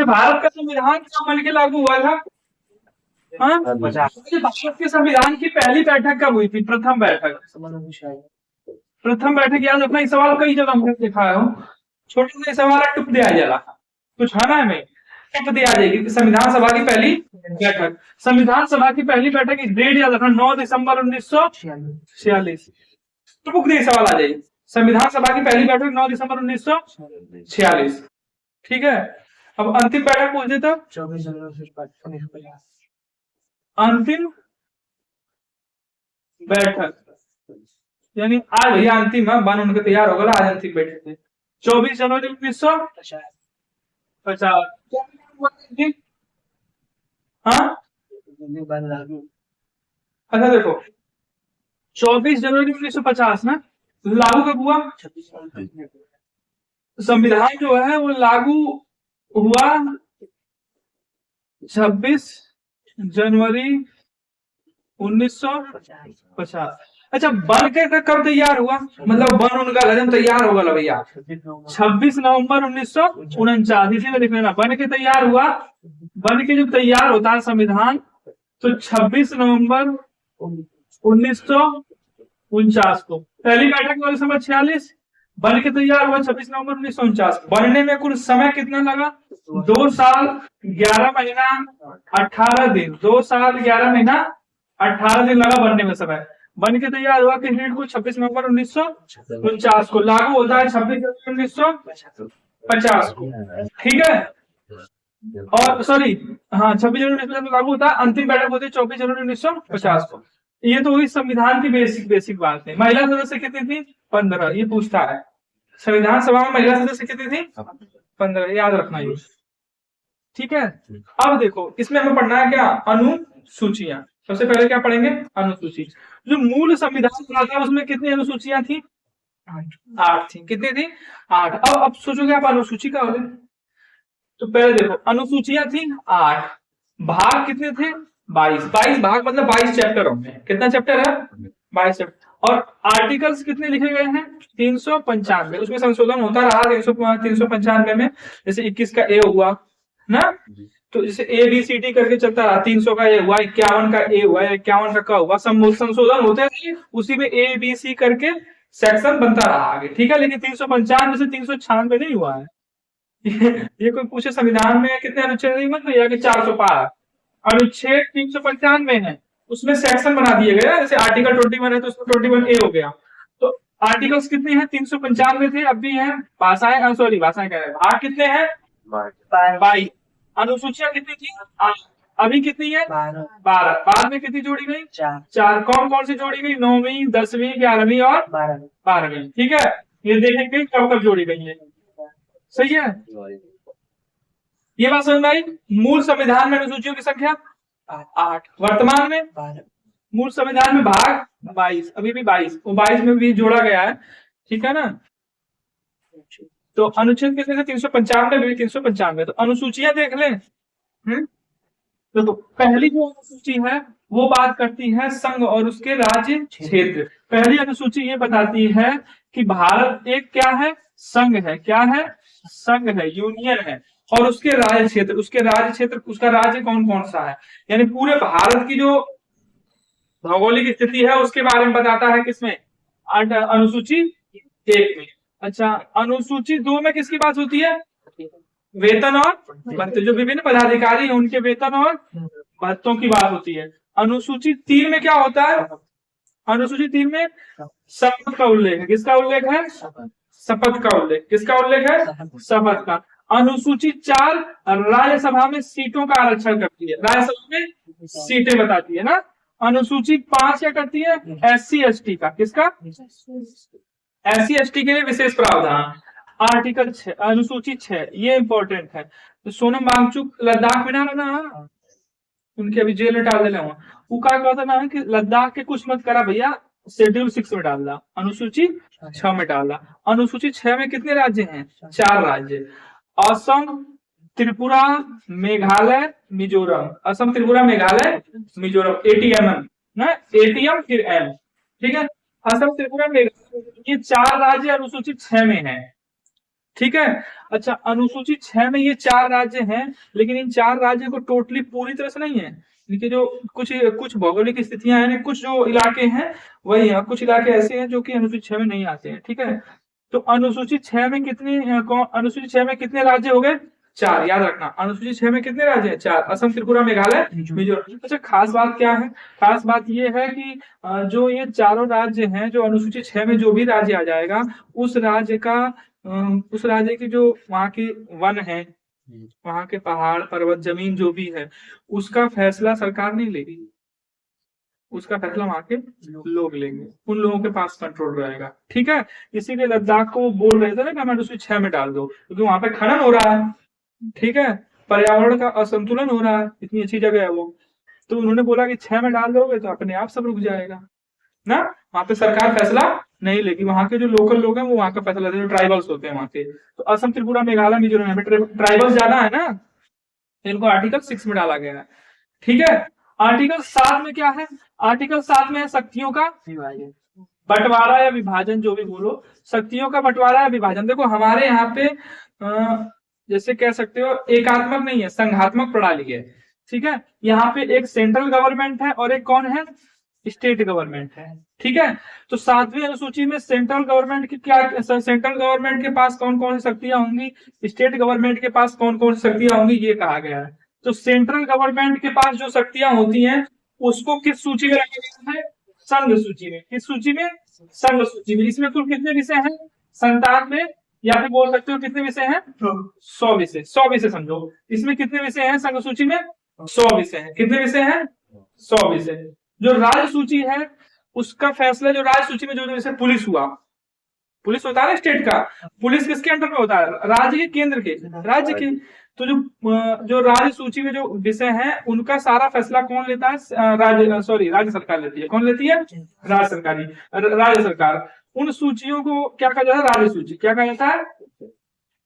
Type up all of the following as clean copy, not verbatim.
भारत का संविधान कब बन के लागू हुआ था? हाँ, भारत के संविधान की पहली बैठक कब हुई थी? प्रथम बैठक याद रखना। इस सवाल कई जगह हमने देखा है, छोटे से सवाल टुप दिया जरा कुछ है ना, हमें टुप दिया जाएगी। संविधान सभा की पहली बैठक, संविधान सभा की पहली बैठक की डेट याद रखना, 9 दिसंबर 1946। टुक दिए सवाल आ जाएगी। संविधान सभा की पहली बैठक 9 दिसंबर 1946। ठीक है, अब अंतिम बैठक पूछ देता 24 जनवरी 1950। अंतिम बैठक यानी आज भैया अंतिम है, बन उनके तैयार होगा आज अंतिम बैठक थे 24 जनवरी 1950। हाँ अच्छा देखो 24 जनवरी 1950 ना लागू कब हुआ? संविधान जो है वो लागू हुआ 26 जनवरी 1950। अच्छा बन के कब तैयार हुआ? मतलब बन उनका लगन तैयार होगा भैया 26 नवंबर 1949। इसी में लिख लेना, बन के तैयार हुआ। बन के जब तैयार होता है संविधान तो 26 नवंबर 1949 को। पहली बैठक वाले समय 46, बन के तैयार हुआ 26 नवंबर 1949। बनने में कुल समय कितना लगा? 2 साल 11 महीना 18 दिन। 2 साल 11 महीना 18 दिन लगा बनने में समय। बन के तैयार हुआ किस डेट को? 26 नवंबर 1949 को। लागू होता है 26 जनवरी 1950 को। ठीक है, और सॉरी हाँ 26 जनवरी 1950 को लागू होता है। अंतिम बैठक होती है 24 जनवरी 1950 को। ये तो हुई संविधान की बेसिक बात है। महिला सदस्य कितनी थी? 15। ये पूछता है संविधान सभा में महिला सदस्य कितनी थी? 15, याद रखना ये। ठीक है, अब देखो इसमें हमें पढ़ना है क्या? अनुसूचियां। सबसे पहले क्या पढ़ेंगे? अनुसूची। जो मूल संविधान बना था उसमें कितनी अनुसूचियां थी? 8 थी। कितनी थी? 8। अब सोचोगे आप अनुसूची का होगा, तो पहले देखो अनुसूचियां थी 8, भाग कितने थे? 22। 22 भाग मतलब 22 चैप्टर होंगे। कितना चैप्टर है? 22 चैप्टर। और आर्टिकल्स कितने लिखे गए हैं? 395। उसमें संशोधन होता रहा 395 में। जैसे 21 का ए हुआ ना, तो जैसे ABCD करके चलता रहा। 300 का ए हुआ, 51 का ए हुआ, 51 का हुआ, संशोधन होते रहे। उसी में ABC करके सेक्शन बनता रहा आगे। ठीक है, लेकिन 395 से 396 नहीं हुआ है। ये कोई पूछे संविधान में कितने अनुच्छेद मत भैया कि 400 पार। अनुच्छेद 395 है, उसमें सेक्शन बना दिए गए। जैसे आर्टिकल 21 है तो उसमें 21A हो गया। तो आर्टिकल्स कितने हैं? 395 थे, अब भी है। भाषाएं सॉरी भाषाएं कह रहे हैं, भाग कितने हैं? 22। अनुसूचियां कितनी थी? 8। अभी कितनी है? 12। बाद में कितनी जोड़ी गई? 4। कौन कौन सी जोड़ी गई? 9वीं 10वीं 11वीं और 12वीं। ठीक है, ये देखेंगे कब कब जोड़ी गई है। सही है, ये बात समझ में आई। मूल संविधान में अनुसूचियों की संख्या 8, वर्तमान में 12। मूल संविधान में भाग 22, अभी भी 22, वो 22 में भी जोड़ा गया है। ठीक है ना, तो अनुच्छेद कितने थे? 395, 395। तो अनुसूचियां देख लें। तो पहली जो अनुसूची है वो बात करती है संघ और उसके राज्य क्षेत्र। पहली अनुसूची ये बताती है कि भारत एक क्या है? संघ है। क्या है? संघ है, यूनियन है। और उसके राज्य क्षेत्र, उसका राज्य कौन कौन सा है, यानी पूरे भारत की जो भौगोलिक स्थिति है उसके बारे में बताता है। किसमें? अनुसूची 1 में। अच्छा, अनुसूची 2 में किसकी बात होती है? वेतन और भत्ते, जो विभिन्न पदाधिकारी हैं उनके वेतन और भत्तों की बात होती है। अनुसूची 3 में क्या होता है? अनुसूची 3 में शपथ का उल्लेख है। किसका उल्लेख है? शपथ का उल्लेख। किसका उल्लेख है? शपथ का। अनुसूची 4 राज्यसभा में सीटों का आरक्षण करती है। राज्यसभा में सीटें बताती है ना। अनुसूची 5 क्या करती है? SC ST का। किसका? SC ST के लिए विशेष प्रावधान। आर्टिकल 6 अनुसूची 6 ये इंपॉर्टेंट है। तो सोनम वांगचुक लद्दाख में ना उनके अभी जेल में डाल देना हुआ। वो क्या कहता ना कि लद्दाख के कुछ मत करा भैया, शेड्यूल 6 में डाल दा, अनुसूची 6 में डाल दा। अनुसूची 6 में कितने राज्य हैं? 4 राज्य, असम त्रिपुरा मेघालय मिजोरम। असम त्रिपुरा मेघालय मिजोरम, ATM ना, ATM फिर M। ठीक है, असम त्रिपुरा मेघालय, ये 4 राज्य अनुसूचित 6 में है। ठीक है। अच्छा, अनुसूची 6 में ये 4 राज्य हैं, लेकिन इन 4 राज्यों को टोटली पूरी तरह से नहीं है, इनके जो कुछ कुछ भौगोलिक स्थितियां हैं, कुछ जो इलाके हैं वही है, कुछ इलाके ऐसे हैं जो कि अनुसूची 6 में नहीं आते हैं। ठीक है, तो अनुसूची 6 में अनुसूची 6 में कितने राज्य हो गए? 4। याद रखना, अनुसूची 6 में कितने राज्य हैं? 4। असम, त्रिपुरा, मेघालय, मिजोरम। अच्छा, खास बात क्या है? खास बात ये है कि जो ये चारों राज्य हैं, जो अनुसूची 6 में जो भी राज्य आ जाएगा, उस राज्य का उस राज्य की जो वहाँ की वन है, वहाँ के पहाड़ पर्वत जमीन जो भी है, उसका फैसला सरकार नहीं लेगी, उसका फैसला वहां के लोग लेंगे, उन लोगों के पास कंट्रोल रहेगा। ठीक है, इसीलिए लद्दाख को बोल रहे थे ना कि हमें अनुसूची 6 में डाल दो, क्योंकि वहां पे खनन हो रहा है। ठीक है, पर्यावरण का असंतुलन हो रहा है, इतनी अच्छी जगह है वो, तो उन्होंने बोला कि 6 में डाल दोगे तो अपने आप सब रुक जाएगा ना, वहां पे सरकार फैसला नहीं लेगी, वहां के जो लोकल लोग हैं वो वहां का फैसला लेते हैं, जो ट्राइबल्स होते हैं वहां के। तो असम, त्रिपुरा, मेघालय, मिजोरम में ट्राइबल्स ज्यादा है ना, इनको आर्टिकल 6 में डाला गया है। ठीक है, आर्टिकल 7 में क्या है? आर्टिकल 7 में है शक्तियों का बंटवारा या विभाजन, जो भी बोलो, शक्तियों का बंटवारा या विभाजन। देखो हमारे यहाँ पे जैसे कह सकते हो एकात्मक नहीं है, संघात्मक प्रणाली है। ठीक है, यहाँ पे एक सेंट्रल गवर्नमेंट है और एक कौन है? स्टेट गवर्नमेंट है। ठीक है, तो 7वीं अनुसूची में सेंट्रल गवर्नमेंट की क्या, सेंट्रल गवर्नमेंट के पास कौन कौन सी शक्तियां होंगी, स्टेट गवर्नमेंट के पास कौन कौन सी शक्तियां होंगी, ये कहा गया है। तो सेंट्रल गवर्नमेंट के पास जो शक्तियां होती हैं उसको किस सूची में रखा गया है? संघ सूची में। किस सूची में? संघ सूची में। इसमें कुल कितने विषय हैं? 97, या फिर बोल सकते हो कितने विषय हैं? 100 विषय। 100 विषय समझो। इसमें कितने विषय हैं संघ सूची में? 100 विषय हैं। कितने विषय हैं? 100 विषय। जो राज्य सूची है उसका फैसला, जो राज्य सूची में जो जैसे पुलिस हुआ, पुलिस होता है स्टेट का, पुलिस किसके अंडर में होता है? राज्य के, केंद्र के, राज्य के। तो जो राज्य सूची में जो विषय हैं उनका सारा फैसला कौन लेता है? राज्य सरकार लेती है। कौन लेती है? राज्य सरकार। उन सूचियों को क्या कहा जाता है? राज्य सूची। क्या कहा जाता है?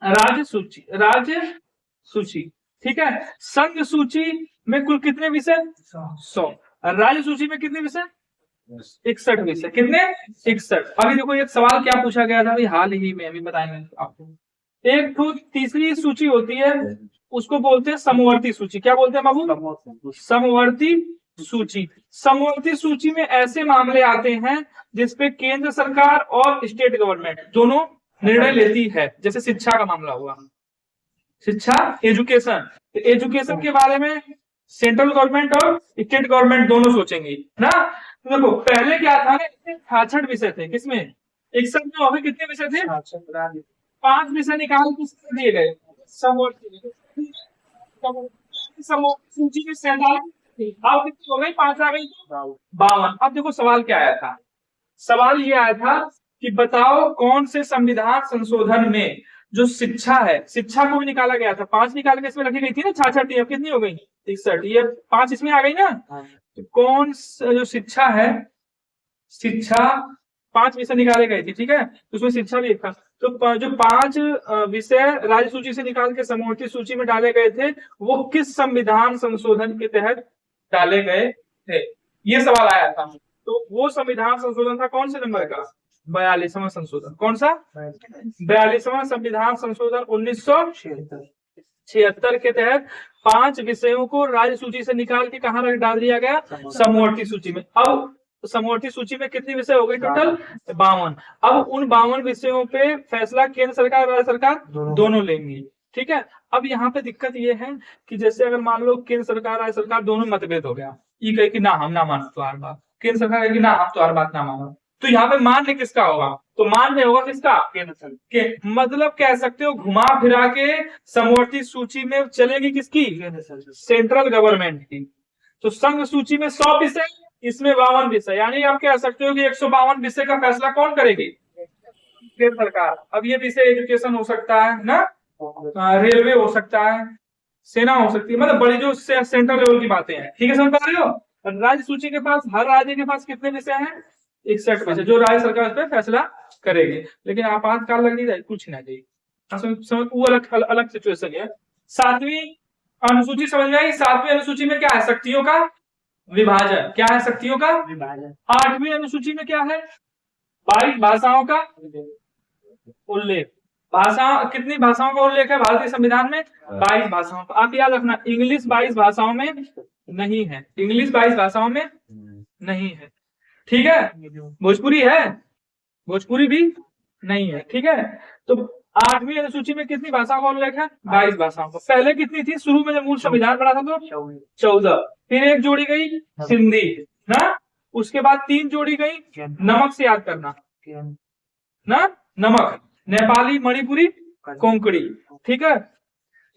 राज्य सूची। राज्य सूची। ठीक है, संघ सूची में कुल कितने विषय? 100। राज्य सूची में कितने विषय? 61 विषय। कितने? 61। अभी देखो एक सवाल क्या पूछा गया था अभी हाल ही में, अभी बताएंगे आपको। एक तो तीसरी सूची होती है, उसको बोलते हैं समवर्ती सूची। क्या बोलते हैं बाबू? समवर्ती सूची। समवर्ती सूची में ऐसे मामले आते हैं जिसपे केंद्र सरकार और स्टेट गवर्नमेंट दोनों निर्णय लेती है। जैसे शिक्षा का मामला हुआ, शिक्षा, एजुकेशन। तो एजुकेशन के बारे में सेंट्रल गवर्नमेंट और स्टेट गवर्नमेंट दोनों सोचेंगी ना। तो देखो पहले क्या था ना, 66 विषय थे। किसमें? 61 में हो गए कितने विषय थे? 5 विषय निकाल के दिए गए समवर्ती सूची में 47। अब कितनी हो गई? 5 आ गई, 52। अब देखो सवाल क्या आया था? सवाल ये आया था कि बताओ कौन से संविधान संशोधन में जो शिक्षा है, शिक्षा को भी निकाला गया था। 5 निकाल के इसमें रखी गई थी ना, 66। अब कितनी हो गई? 61। ये 5 इसमें आ गई ना। तो कौन जो शिक्षा है, शिक्षा 5 विषय निकाले गए थे। ठीक है, तो उसमें शिक्षा भी एक था। तो जो 5 विषय राज्य सूची से निकाल के समवर्ती सूची में डाले गए थे, वो किस संविधान संशोधन के तहत डाले गए थे? ये सवाल आया था। तो वो संविधान संशोधन था कौन से नंबर का? 42वां संशोधन। कौन सा? 42वां संविधान संशोधन 1976 के तहत 5 विषयों को राज्य सूची से निकाल के कहाँ डाल दिया गया? समवर्ती सूची में। अब समवर्ती सूची में कितने विषय हो गए टोटल? 52। अब उन 52 विषयों पे फैसला केंद्र सरकार और राज्य सरकार दोनों लेंगी। ठीक है, अब यहाँ पे दिक्कत ये है कि जैसे अगर मान लो केंद्र सरकार राज्य सरकार दोनों मतभेद हो गया, ये कहे कि ना हम ना मान तुम्हारी बात, केंद्र सरकार कहे कि ना हम तुम्हारी बात ना मानो, तो यहाँ पे मान्य किसका होगा? तो मान्य होगा किसका? केंद्र सरकार। मतलब कह सकते हो घुमा फिरा के समवर्ती सूची में चलेगी किसकी? सेंट्रल गवर्नमेंट की। तो संघ सूची में 100 विषय, इसमें 52 विषय, यानी आप कह सकते हो कि 152 विषय का फैसला कौन करेगी? केंद्र सरकार। अब ये विषय एजुकेशन हो सकता है ना, रेलवे हो सकता है, सेना हो सकती है, मतलब बड़ी जो सेंट्रल लेवल की बातें हैं। ठीक है, समझ पा रहे हो? राज्य सूची के पास, हर राज्य के पास कितने विषय हैं? 61 विषय, जो राज्य सरकार इस पर फैसला करेगी। लेकिन आपातकाल लगनी चाहिए, कुछ नहीं चाहिए, वो अलग सिचुएशन है। 7वीं अनुसूची समझ में आई? 7वीं अनुसूची में क्या है? शक्तियों का विभाजन। क्या है? शक्तियों का विभाजन। 8वीं अनुसूची में क्या है? 22 भाषाओं का उल्लेख। भाषा, कितनी भाषाओं का उल्लेख है भारतीय संविधान में? 22 भाषाओं का। आप याद रखना, इंग्लिश 22 भाषाओं में नहीं है, इंग्लिश 22 भाषाओं में नहीं है, ठीक है। भोजपुरी है, भोजपुरी भी नहीं है, ठीक है। तो 8वीं अनुसूची में कितनी भाषाओं का उल्लेख है? 22 भाषाओं का। पहले कितनी थी शुरू में जब मूल संविधान बना था तो 14, फिर एक जोड़ी गई सिंधी ना, उसके बाद 3 जोड़ी गई, नमक से याद करना ना, नमक, नेपाली, मणिपुरी, कोंकणी, ठीक है।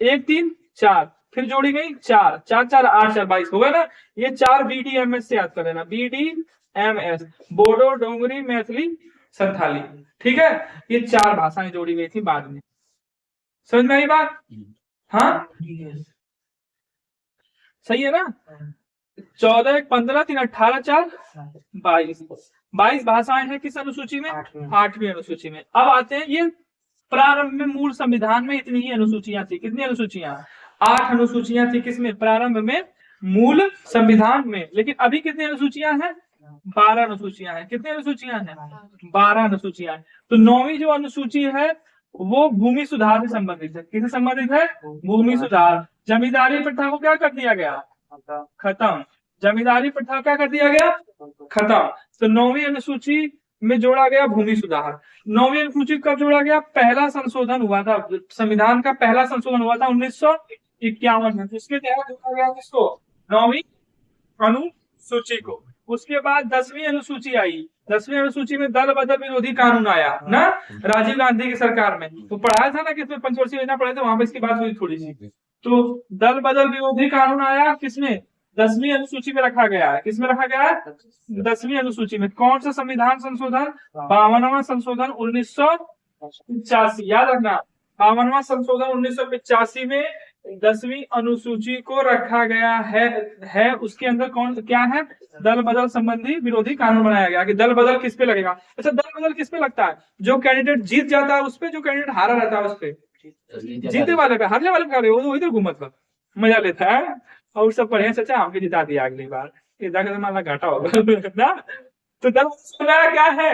1 3 4, फिर जोड़ी गई 4 4 4 8 4 22 हो गया ना। ये 4 BDMS से याद कर लेना, BDMS, बोडो, डोंगरी, मैथिली, संथाली, ठीक है। ये 4 भाषाएं जोड़ी गई थी बाद में, समझ में आई बात? हाँ सही है ना। 14 1 15 3 18 4 22 भाषाएं हैं किस अनुसूची में? 8वीं अनुसूची में। अब आते हैं, ये प्रारंभ में मूल संविधान में इतनी ही अनुसूचियां थी। कितनी अनुसूचियां? 8 अनुसूचियां थी किसमें? प्रारंभ में मूल संविधान में। लेकिन अभी कितनी अनुसूचियां हैं? 12 अनुसूचियां हैं। कितनी अनुसूचियां हैं? 12 अनुसूचियां हैं। तो 9वीं जो अनुसूची है वो भूमि सुधार से संबंधित है। किससे संबंधित है? भूमि सुधार। जमींदारी प्रथा को क्या कर दिया गया? खत्म। जमींदारी प्रथा क्या कर दिया गया? खत्म। तो 9वीं अनुसूची में जोड़ा गया भूमि सुधार। 9वीं अनुसूची कब जोड़ा गया? पहला संशोधन हुआ था, संविधान का पहला संशोधन हुआ था 1951 में। इसके तहत जोड़ा गया किसको? 9वीं अनुसूची को। उसके बाद 10वीं अनुसूची आई। 10वीं अनुसूची में दल बदल विरोधी कानून आया ना, राजीव गांधी की सरकार में। तो पढ़ाया था ना किसमें? पंचवर्षीय योजना पढ़ाए थे, वहां पर इसकी बात हुई थोड़ी सी। तो दल बदल विरोधी कानून आया किसमें? 10वीं अनुसूची में रखा गया है। किसमें रखा गया है? 10वीं अनुसूची में। कौन सा संविधान संशोधन? 52वां संशोधन 1985। याद रखना, 52वां संशोधन 1985 में 10वीं अनुसूची को रखा गया है। उसके अंदर कौन क्या है? दल बदल संबंधी विरोधी कानून बनाया गया कि दल बदल किस पे लगेगा। अच्छा, दल बदल किस पे लगता है? जो कैंडिडेट जीत जाता है उस पे, जो कैंडिडेट हारा रहता है उस पे। जीते वाले पे, हारने वाले पे वो इधर घूमत का मजा लेता है। और सब बढ़िया चाचा हमके जिता दिया अगली बार, हमारा घाटा होगा ना। तो दल बदल क्या है?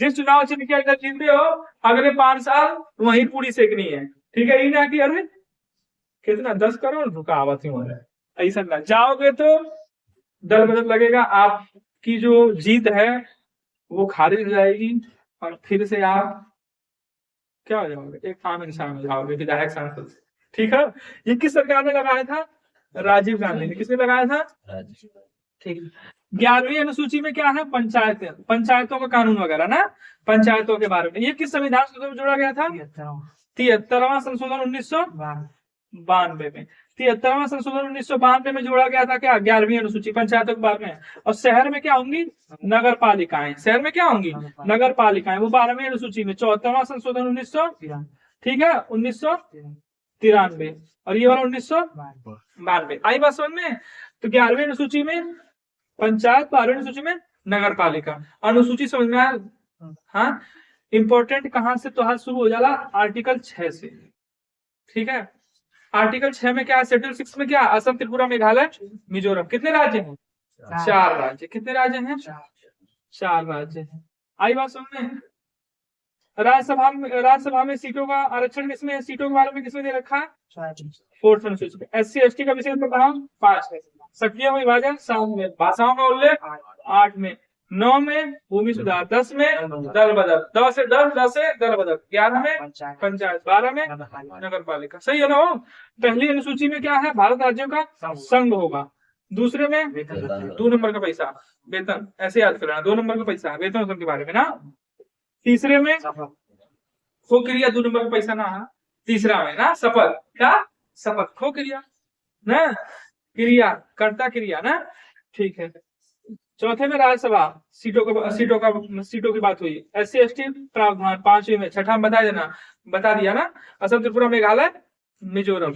जिस चुनाव चिन्ह के अंदर जीते हो, अगले 5 साल वही पूरी सेकनी है, ठीक है। ना कि अरे कितना 10 करोड़ रुकावट ही हो रहा है, ऐसा ना जाओगे तो दल बदल लगेगा, आपकी जो जीत है वो खारिज हो जाएगी और फिर से आप क्या हो जाओगे? एक आम इंसान हो जाओगे, विधायक सांसद, ठीक है। ये किस सरकार ने लगाया था? राजीव गांधी ने। किसने लगाया था? ठीक। 11वीं अनुसूची में क्या है? पंचायतें, पंचायतों का कानून वगैरह ना, पंचायतों के बारे में। ये किस संविधान से जोड़ा गया था? 73वां संशोधन 1992 में। 73वां संशोधन 1992 में जोड़ा गया था क्या? 11वीं अनुसूची, पंचायतों के बारे में। और शहर में क्या होंगी? नगर पालिकाएं। शहर में क्या होंगी? नगर पालिकाएं। वो 12वीं अनुसूची में। 74वां संशोधन 1900, ठीक है, 1993। और ये वाला 1992। आई बात समझ में? तो 11वीं अनुसूची में पंचायत, 12वीं अनुसूची में नगर पालिका। अनुसूची समझ में आया? हाँ। इंपॉर्टेंट कहां से तो शुरू हो जाला? आर्टिकल 6 से, ठीक है। आर्टिकल 6 में क्या? शेड्यूल 6 में क्या? असम, त्रिपुरा, मेघालय, मिजोरम। कितने राज्य हैं? 4 राज्य। कितने राज्य हैं? 4 राज्य हैं। आई बात समझ में? राज्यसभा में सीटों का आरक्षण किसमें? सीटों के बारे में किसमें दे रखा है? 4th अनुसूची में। SC ST का विशेष प्रावधान 5 में। सक्रिय विभाजन 7 में। भाषाओं का उल्लेख 8 में। 9 में भूमि सुधार। 10 में दल बदल। 10 से दल बदल। 11 में पंचायत। 12 में नगर पालिका। सही है ना? हो पहली अनुसूची में क्या है? भारत राज्यों का संघ होगा। दूसरे में 2 नंबर का पैसा, वेतन, ऐसे याद करना, 2 नंबर का पैसा वेतन के बारे में ना। तीसरे में खो क्रिया, 2 नंबर का पैसा ना। तीसरा में ना शपथ, क्या? शपथ, खो क्रिया ना, क्रिया, कर्ता क्रिया ना, ठीक है। चौथे में राज्यसभा सीटों की बात हुई। SC ST प्रावधान 5वीं में। छठा में बता दिया ना, असम, त्रिपुरा, मेघालय, मिजोरम।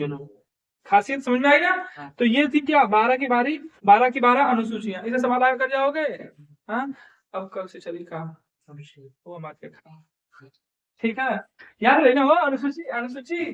खासियत समझ में आई ना? तो ये थी क्या? 12 की 12 अनुसूचियां। इसे सवाल आया कर जाओगे। हाँ, अब कल से चली काम वो मत खा, ठीक है। याद रहे ना वो अनुसूची